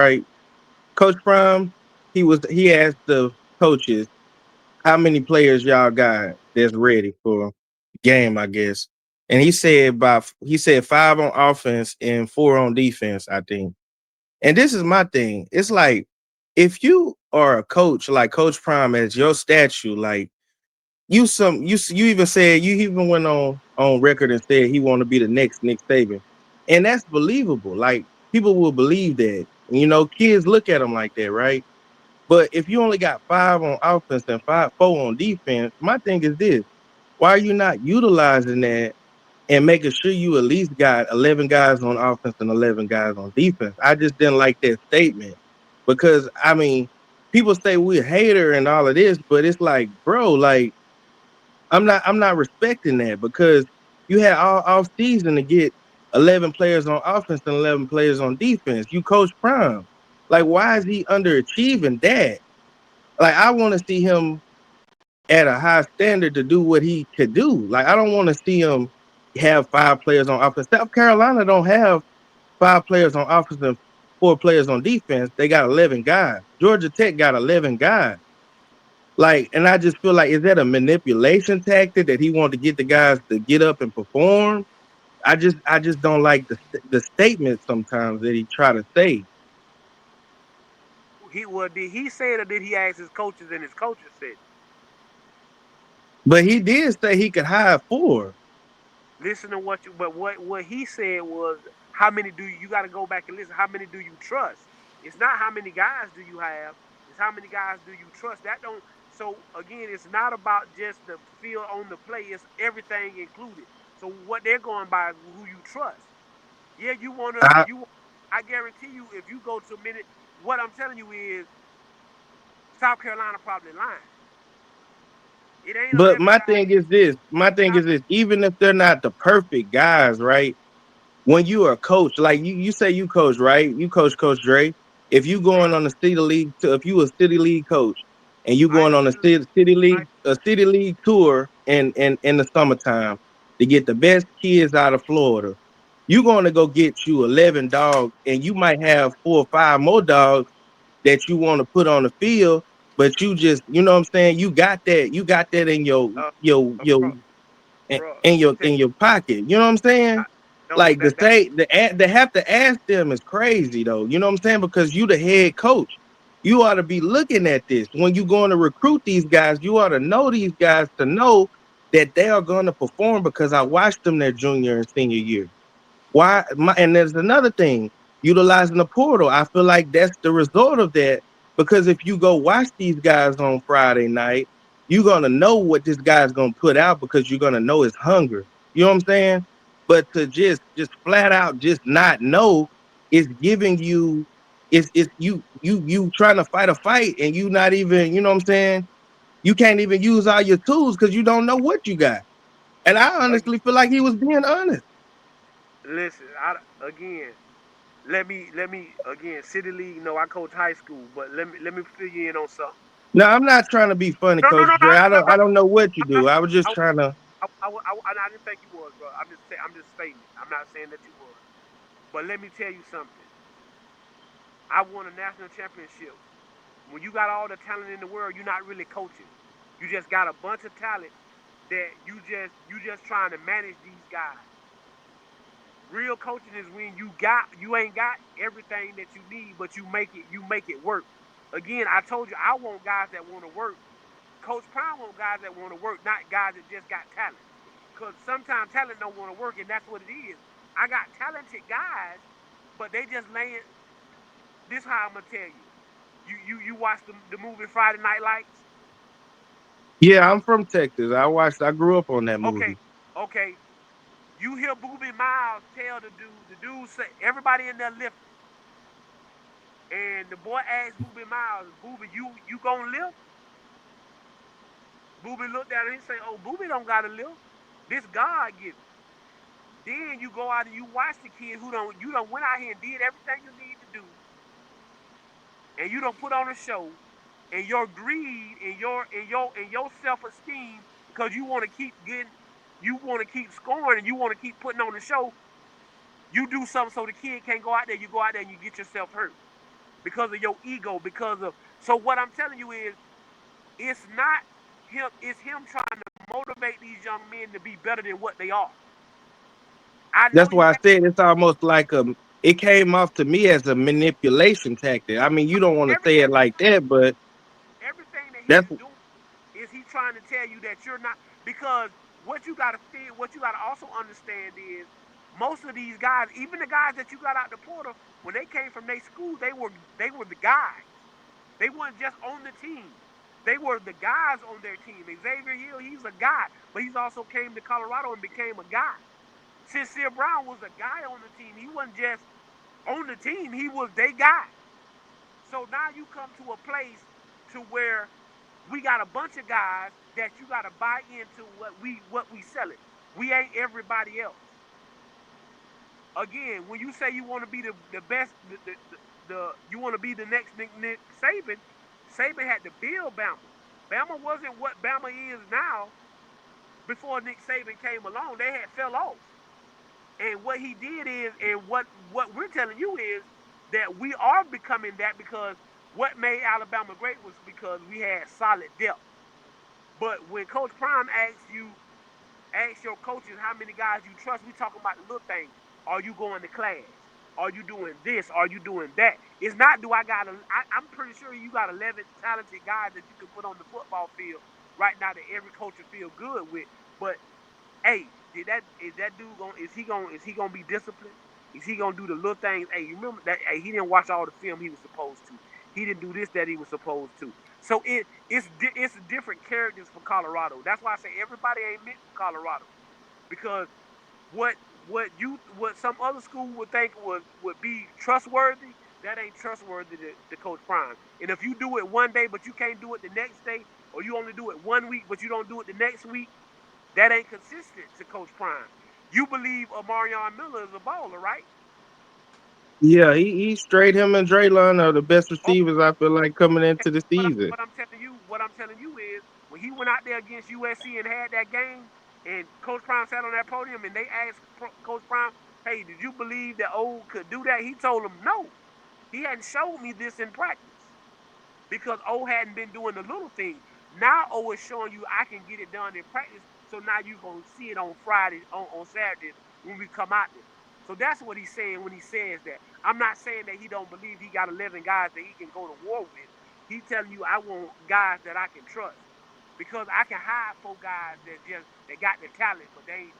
right? Coach Prime, he asked the coaches, how many players y'all got that's ready for game, I guess. And he said five on offense and four on defense, I think. And this is my thing. It's like if you are a coach like Coach Prime as your statue, like you even said you even went on record and said he want to be the next Nick Saban, and that's believable. Like people will believe that. Kids look at him like that, right? But if you only got five on offense and four on defense, my thing is this: why are you not utilizing that and making sure you at least got 11 guys on offense and 11 guys on defense? I just didn't like that statement because I mean, people say we're a hater and all of this, but it's like, bro, like I'm not respecting that because you had all off season to get 11 players on offense and 11 players on defense. You coach Prime. Like, why is he underachieving that? Like, I want to see him at a high standard to do what he could do. Like, I don't want to see him have five players on offense. South Carolina don't have five players on offense and four players on defense. They got 11 guys. Georgia Tech got 11 guys. Like, and I just feel like, is that a manipulation tactic that he wanted to get the guys to get up and perform? I just don't like the statement sometimes that he try to say. Did he say it or did he ask his coaches and his coaches said? But he did say he could hire four. Listen to what you. But what he said was, how many do you got to go back and listen? How many do you trust? It's not how many guys do you have. It's how many guys do you trust. That don't. So again, it's not about just the field on the play. It's everything included. So what they're going by is who you trust. Yeah, you wanna I, you. I guarantee you, if you go to a minute, what I'm telling you is South Carolina probably lying. It ain't but 11 my guys. thing is this. My thing South, is this. Even if they're not the perfect guys, right? When you are a coach, like you say you coach, right? You coach Dre. If you going on a city league, if you a city league coach, and you I going ain't on a city. I, a city league tour in the summertime to get the best kids out of Florida, you going to go get you 11 dogs, and you might have four or five more dogs that you want to put on the field, but you just, you know what I'm saying? You got that in your uh, your your bro, bro, in let me your tell in you. your pocket. You know what I'm saying? No, Like to say they have to ask them is crazy though. You know what I'm saying? Because you the head coach. You ought to be looking at this when you going to recruit these guys. You ought to know these guys to know that they are going to perform because I watched them their junior and senior year. And there's another thing, utilizing the portal. I feel like that's the result of that because if you go watch these guys on Friday night, you're gonna know what this guy's gonna put out because you're gonna know his hunger. You know what I'm saying? But to just flat out just not know is giving you it's you trying to fight a fight and you not even, you know what I'm saying? You can't even use all your tools because you don't know what you got. And I again, honestly feel like he was being honest. listen. Again, let me again. City League. No, I coach high school, but let me fill you in on something. No, I'm not trying to be funny, No, no, Coach no, Dre. no, I no. don't know what you I'm not. do. I was just I, trying to. I didn't think you was, bro. I'm just stating it. I'm not saying that you was. But let me tell you something. I won a national championship. When you got all the talent in the world, you're not really coaching. You just got a bunch of talent that you just trying to manage these guys. Real coaching is when you ain't got everything that you need, but you make it work. Again, I told you I want guys that want to work. Coach Prime want guys that want to work, not guys that just got talent. Cause sometimes talent don't want to work, and that's what it is. I got talented guys, but they just laying. This how I'm gonna tell you. You watch the movie Friday Night Lights? Yeah, I'm from Texas. I grew up on that Okay, movie. okay. You hear Booby Miles tell the dude say everybody in there lifting, and the boy asked Booby Miles, Booby, you gonna lift? Booby looked at him and he say, oh, Booby don't gotta lift. This God given. Then you go out and you watch the kid who don't you don't went out here and did everything you need to do, and you don't put on a show, and your greed and your self esteem because you want to keep getting, you want to keep scoring and you want to keep putting on the show. You do something so the kid can't go out there. You go out there and you get yourself hurt. because of your ego, because of so what I'm telling you is it's not him, it's him trying to motivate these young men to be better than what they are. I know That's you why I have said it's almost like it came off to me as a manipulation tactic. I mean, you don't want to every say it every like that, but everything that that's he's doing is he trying to tell you that you're not, because what you gotta feel, what you gotta also understand is most of these guys, even the guys that you got out the portal, when they came from their school, they were the guys. They weren't just on the team. They were the guys on their team. Xavier Hill, he's a guy, but he's also came to Colorado and became a guy. Sincere Brown was a guy on the team. He wasn't just on the team. He was their guy. So now you come to a place to where we got a bunch of guys that you got to buy into what we selling. We ain't everybody else. Again, when you say you want to be the best, you want to be the next Nick Saban. Saban had to build Bama. Bama wasn't what Bama is now before Nick Saban came along. They had fell off. And what he did is, and what we're telling you is that we are becoming that, because what made Alabama great was because we had solid depth. But when Coach Prime ask your coaches how many guys you trust, we talking about the little things. Are you going to class? Are you doing this? Are you doing that? It's not do I got I'm pretty sure you got 11 talented guys that you can put on the football field right now that every coach will feel good with. But hey, is that dude going? Is he gonna be disciplined? Is he gonna do the little things? Hey, you remember that? Hey, he didn't watch all the film he was supposed to. He didn't do this that he was supposed to. So it's different characters for Colorado. That's why I say everybody ain't meant for Colorado, because what what some other school would think would be trustworthy, that ain't trustworthy to Coach Prime. And if you do it one day but you can't do it the next day, or you only do it one week but you don't do it the next week, that ain't consistent to Coach Prime. You believe Amarion Miller is a baller, right? yeah, he straight him and Draylon are the best Okay. receivers I feel like coming into the What, I, season. what I'm telling you is when he went out there against USC and had that game, and Coach Prime sat on that podium and they asked Coach Prime, "Hey, did you believe that O could do that?" He told them, "No, he hadn't showed me this in practice." Because O hadn't been doing the little things. Now O is showing you I can get it done in practice. So now you're gonna see it on Friday, on Saturdays when we come out there. So that's what he's saying when he says that. I'm not saying that he don't believe he got 11 guys that he can go to war with. He's telling you I want guys that I can trust, because I can hire 4 guys that got the talent, but they ain't